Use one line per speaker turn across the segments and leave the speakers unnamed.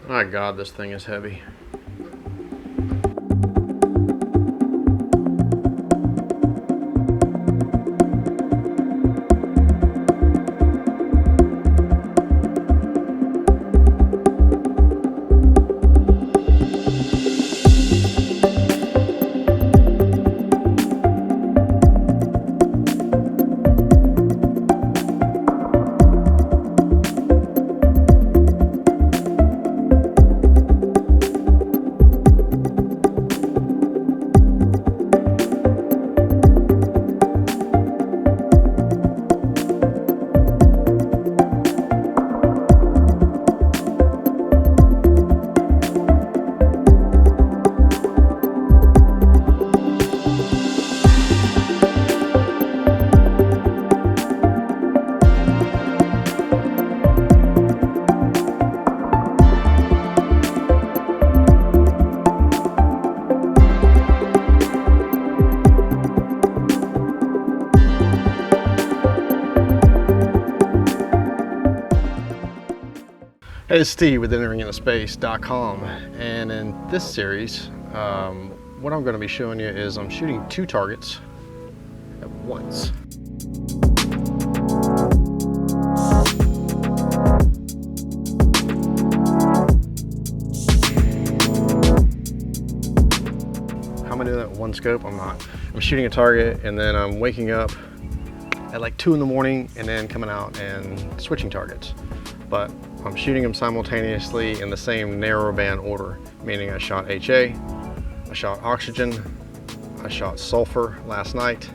My God, this thing is heavy. Hey, it's Steve with enteringintospace.com, and in this series, what I'm going to be showing you is I'm shooting 2 targets at once. How am I doing that with one scope? I'm not. I'm shooting a target and then I'm waking up at like 2 in the morning and then coming out and switching targets. But I'm shooting them simultaneously in the same narrowband order, meaning I shot HA, I shot oxygen, I shot sulfur last night.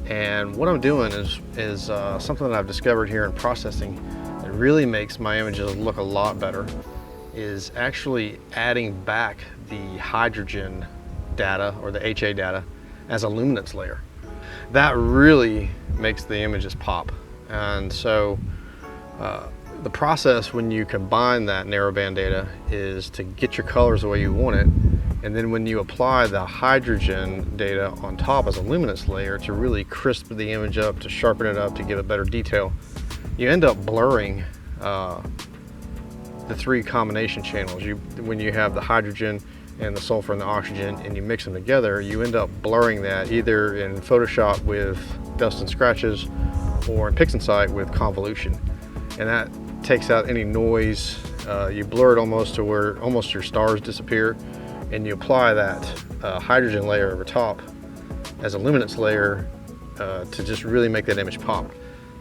And what I'm doing is something that I've discovered here in processing that really makes my images look a lot better, is actually adding back the hydrogen data or the HA data as a luminance layer. That really makes the images pop. And so the process when you combine that narrowband data is to get your colors the way you want it, and then when you apply the hydrogen data on top as a luminance layer to really crisp the image up, to sharpen it up, to give it better detail, you end up blurring the 3 combination channels. When you have the hydrogen and the sulfur and the oxygen and you mix them together, you end up blurring that either in Photoshop with dust and scratches or in PixInsight with convolution. And that takes out any noise. You blur it almost to where almost your stars disappear, and you apply that hydrogen layer over top as a luminance layer to just really make that image pop.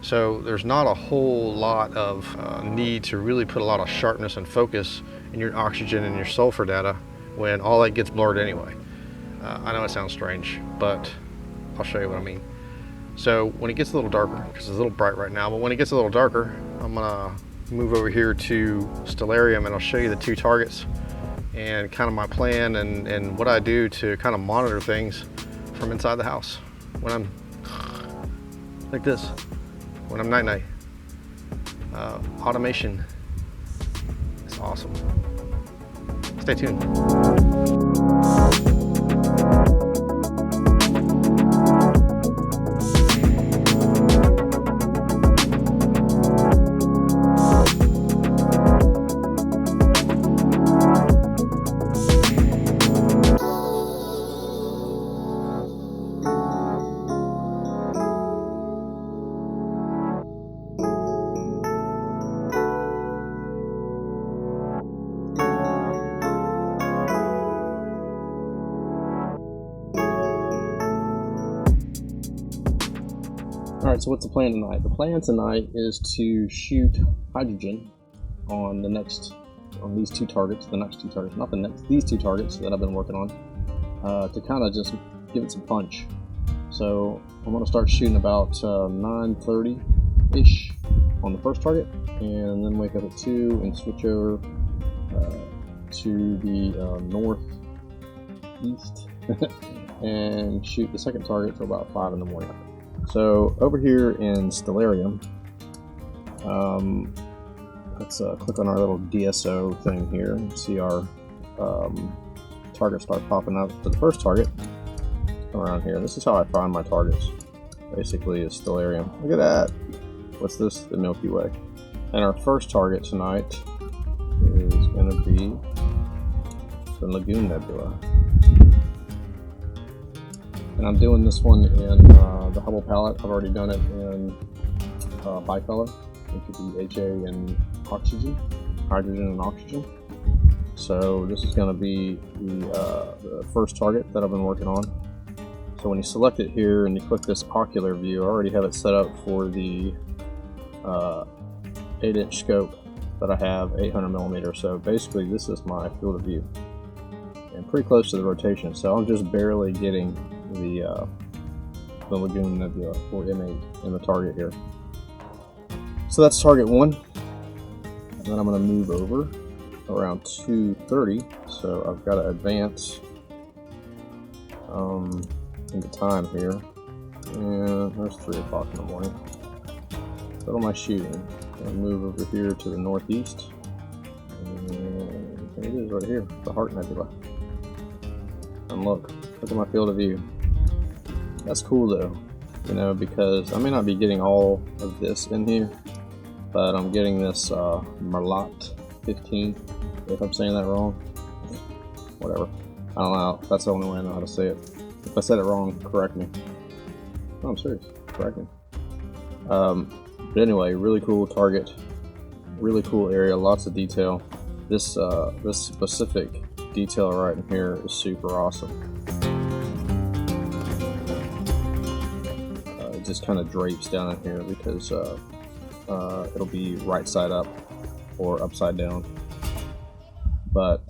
So there's not a whole lot of need to really put a lot of sharpness and focus in your oxygen and your sulfur data when all that gets blurred anyway. I know it sounds strange, but I'll show you what I mean. So when it gets a little darker, because it's a little bright right now, but when it gets a little darker, I'm gonna move over here to Stellarium and I'll show you the 2 targets and kind of my plan and what I do to kind of monitor things from inside the house when I'm like this, when I'm night-night. Automation is awesome. Stay tuned. Alright, so what's the plan tonight? The plan tonight is to shoot hydrogen on these 2 targets, these 2 targets that I've been working on, to kind of just give it some punch. So I'm going to start shooting about 9:30-ish on the first target, and then wake up at 2 and switch over to the northeast and shoot the second target till about 5 in the morning. So over here in Stellarium, let's click on our little DSO thing here and see our targets start popping up for the first target. Come around here. This is how I find my targets. Basically, is Stellarium. Look at that. What's this? The Milky Way. And our first target tonight is
going to be the Lagoon Nebula. And I'm doing this one in the Hubble palette. I've already done it in bicolor, which would be HA and oxygen, hydrogen and oxygen. So this is going to be the first target that I've been working on. So when you select it here and you click this ocular view, I already have it set up for the 8-inch scope that I have, 800mm. So basically this is my field of view and pretty close to the rotation. So I'm just barely getting the Lagoon Nebula, or M8, in the target here. So that's target 1. And then I'm going to move over around 2:30. So I've got to advance into time here. And there's 3 o'clock in the morning. What am I shooting? I'm going to move over here to the northeast. And it is right here, the Heart Nebula. And look at my field of view. That's cool though, you know, because I may not be getting all of this in here, but I'm getting this Merlot 15, if I'm saying that wrong. Whatever. I don't know. That's the only way I know how to say it. If I said it wrong, correct me. No, I'm serious. Correct me. But anyway, really cool target. Really cool area. Lots of detail. This specific detail right in here is super awesome. It just kind of drapes down in here because it'll be right side up or upside down. But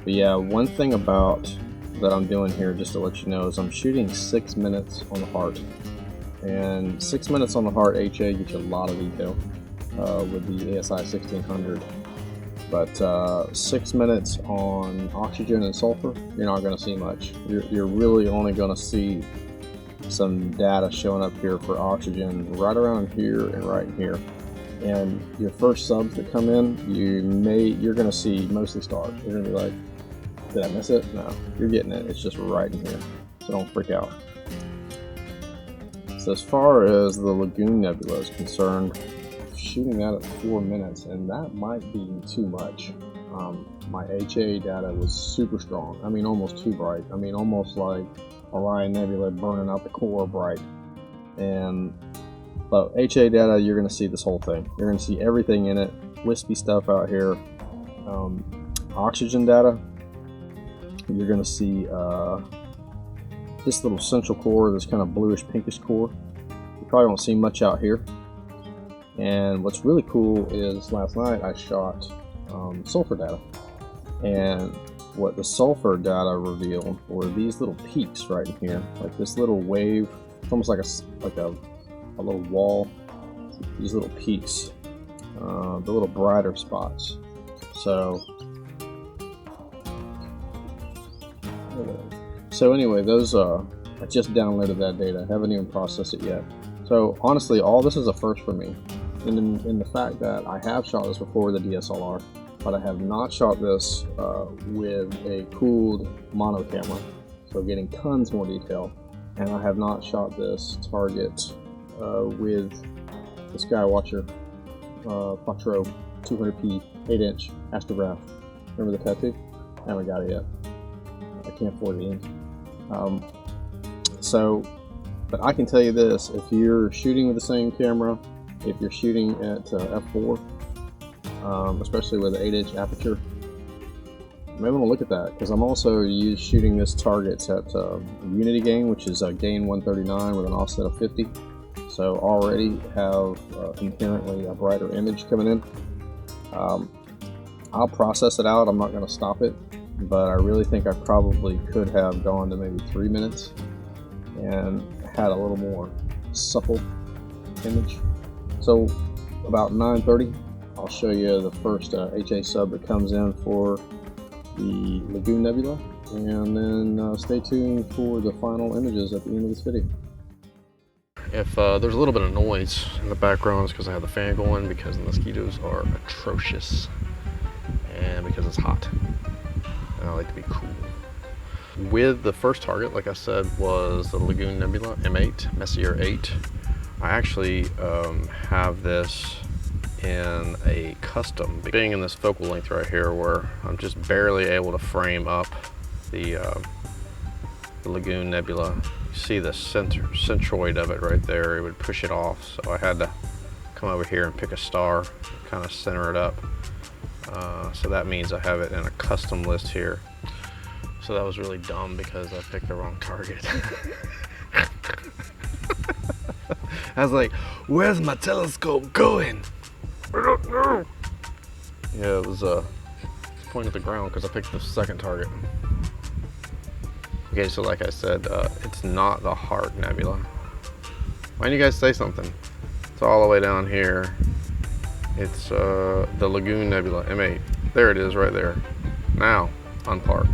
yeah, one thing about that I'm doing here, just to let you know, is I'm shooting 6 minutes on the Heart. And 6 minutes on the Heart HA gets you a lot of detail with the ASI 1600. But 6 minutes on oxygen and sulfur, you're not going to see much. You're really only going to see some data showing up here for oxygen right around here and right here. And your first subs that come in, you're going to see mostly stars. You're going to be like, did I miss it? No, you're getting it. It's just right in here. So don't freak out. So as far as the Lagoon Nebula is concerned, shooting that at 4 minutes, and that might be too much. My HA data was super strong. I mean, almost too bright. I mean, almost like Orion Nebula burning out the core bright. But HA data, you're going to see this whole thing. You're going to see everything in it. Wispy stuff out here. Oxygen data, you're going to see this little central core, this kind of bluish pinkish core. You probably won't see much out here. And what's really cool is last night I shot sulfur data, and what the sulfur data revealed were these little peaks right in here, like this little wave. It's almost like a little wall. These little peaks, the little brighter spots. So anyway, those I just downloaded that data. Haven't even processed it yet. So honestly, all this is a first for me. In the fact that I have shot this before with the DSLR, but I have not shot this with a cooled mono camera, so getting tons more detail. And I have not shot this target with the Skywatcher Quattro 200p 8-inch astrograph. Remember the tattoo? I haven't got it yet. I can't afford it. But I can tell you this: if you're shooting with the same camera, if you're shooting at f4, especially with an 8-inch aperture, you may want to look at that, because I'm also shooting this targets at Unity gain, which is a gain 139 with an offset of 50. So already have inherently a brighter image coming in. I'll process it out. I'm not going to stop it, but I really think I probably could have gone to maybe 3 minutes and had a little more supple image. So about 9:30, I'll show you the first HA sub that comes in for the Lagoon Nebula, and then stay tuned for the final images at the end of this video.
If there's a little bit of noise in the background, it's because I have the fan going, because the mosquitoes are atrocious and because it's hot and I like to be cool. With the first target, like I said, was the Lagoon Nebula M8, Messier 8. I actually have this in a custom, being in this focal length right here where I'm just barely able to frame up the Lagoon Nebula. You see the centroid of it right there, it would push it off. So I had to come over here and pick a star, kind of center it up. So that means I have it in a custom list here. So that was really dumb because I picked the wrong target. I was like, where's my telescope going? I don't know. Yeah, it was pointing at the ground because I picked the second target. Okay, so like I said, it's not the Heart Nebula. Why didn't you guys say something? It's all the way down here. It's the Lagoon Nebula, M8. There it is right there. Now, unpark.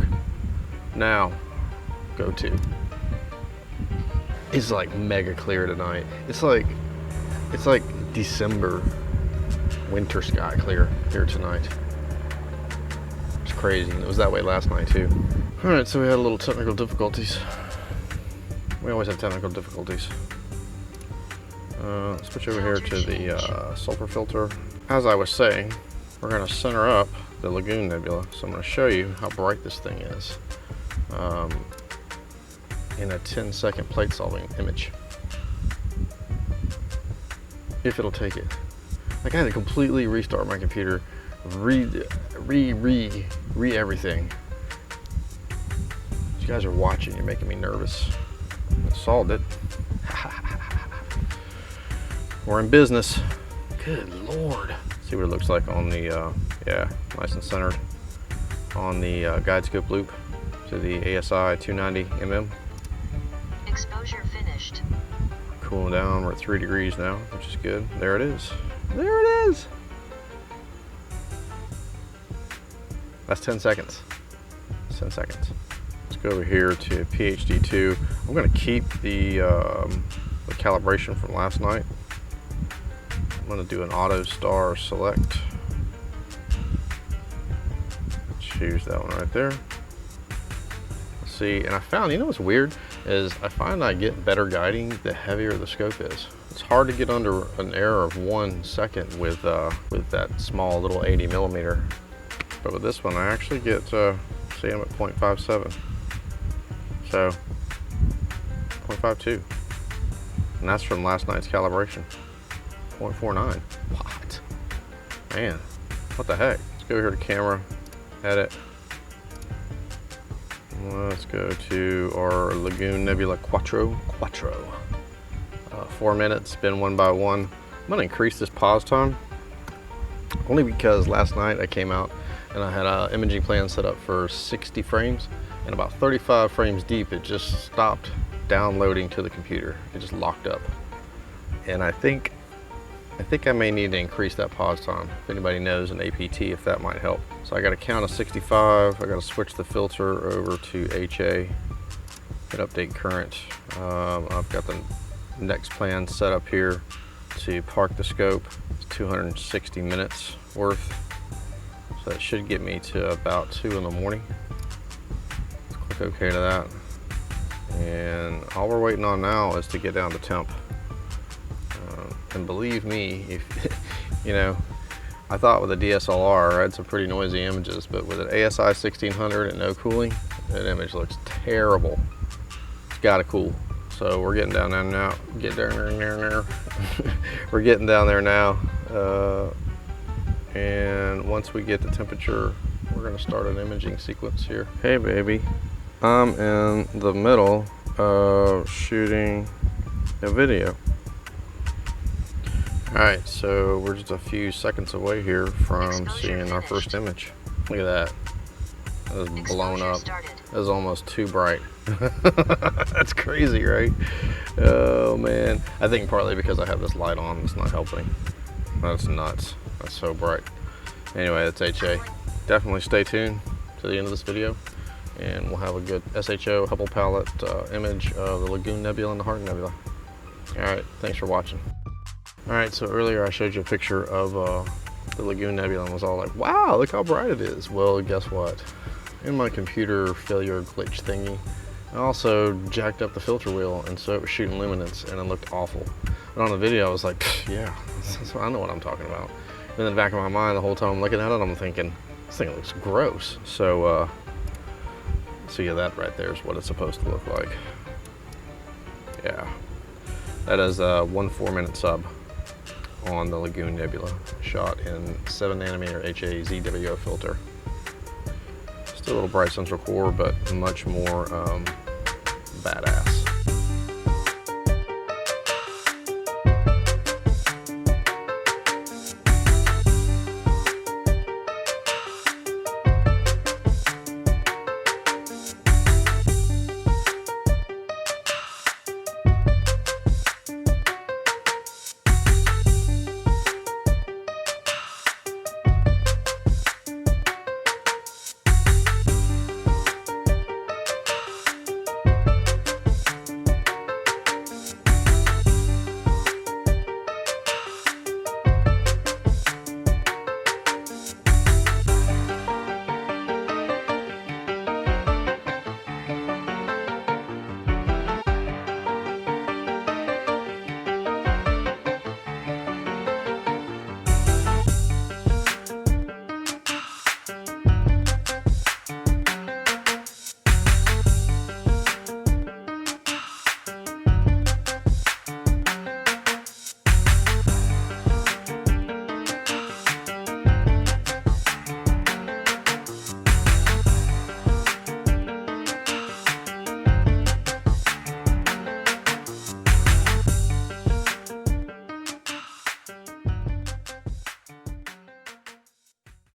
Now, go to. It's like mega clear tonight. It's like December winter sky clear here tonight. It's crazy. It was that way last night too. All right, so we had a little technical difficulties. We always have technical difficulties. Switch over here to the sulfur filter. As I was saying, we're gonna center up the Lagoon Nebula. So I'm gonna show you how bright this thing is in a 10-second plate solving image. If it'll take it. Like I had to completely restart my computer, re everything. You guys are watching, you're making me nervous. I solved it. We're in business. Good Lord. See what it looks like on the, yeah, nice and centered on the guide scope loop to the ASI 290mm.
Exposure finished.
Cooling down, we're at 3 degrees now, which is good. There it is. There it is. That's 10 seconds. That's 10 seconds. Let's go over here to PhD2. I'm gonna keep the calibration from last night. I'm gonna do an auto star select. Choose that one right there. Let's see, and I found, you know what's weird? Is I find I get better guiding the heavier the scope is. It's hard to get under an error of 1 second with that small little 80mm. But with this one, I actually get, see, I'm at 0.57. So, 0.52. And that's from last night's calibration. 0.49. What? Man, what the heck? Let's go here to camera, edit. Let's go to our Lagoon Nebula Quattro. 4 minutes, spin one by one. I'm gonna increase this pause time only because last night I came out and I had an imaging plan set up for 60 frames, and about 35 frames deep it just stopped downloading to the computer. It just locked up. And I think I may need to increase that pause time. If anybody knows an APT, if that might help. So I got a count of 65. I got to switch the filter over to HA, hit update current. I've got the next plan set up here to park the scope. It's 260 minutes worth. So that should get me to about 2 in the morning. Let's click OK to that. And all we're waiting on now is to get down to temp. And believe me, if you know, I thought with a DSLR I had some pretty noisy images, but with an ASI 1600 and no cooling, that image looks terrible. It's gotta cool. So we're getting down there now. We're getting down there now. And once we get the temperature, we're gonna start an imaging sequence here. Hey baby, I'm in the middle of shooting a video. All right, so we're just a few seconds away here from seeing our first image. Look at that. That was blown up. That was almost too bright. That's crazy, right? Oh man. I think partly because I have this light on, it's not helping. That's nuts. That's so bright. Anyway, that's HA. Definitely stay tuned to the end of this video, and we'll have a good SHO Hubble palette image of the Lagoon Nebula and the Heart Nebula. All right, thanks for watching. All right, so earlier I showed you a picture of the Lagoon Nebula and was all like, wow, look how bright it is. Well, guess what? In my computer failure glitch thingy, I also jacked up the filter wheel, and so it was shooting luminance and it looked awful. But on the video I was like, yeah, I know what I'm talking about. in the back of my mind the whole time I'm looking at it, I'm thinking, this thing looks gross. So yeah, that right there is what it's supposed to look like. Yeah, that is a 1 4-minute sub on the Lagoon Nebula, shot in 7nm HA ZWO filter. Still a little bright central core, but much more badass.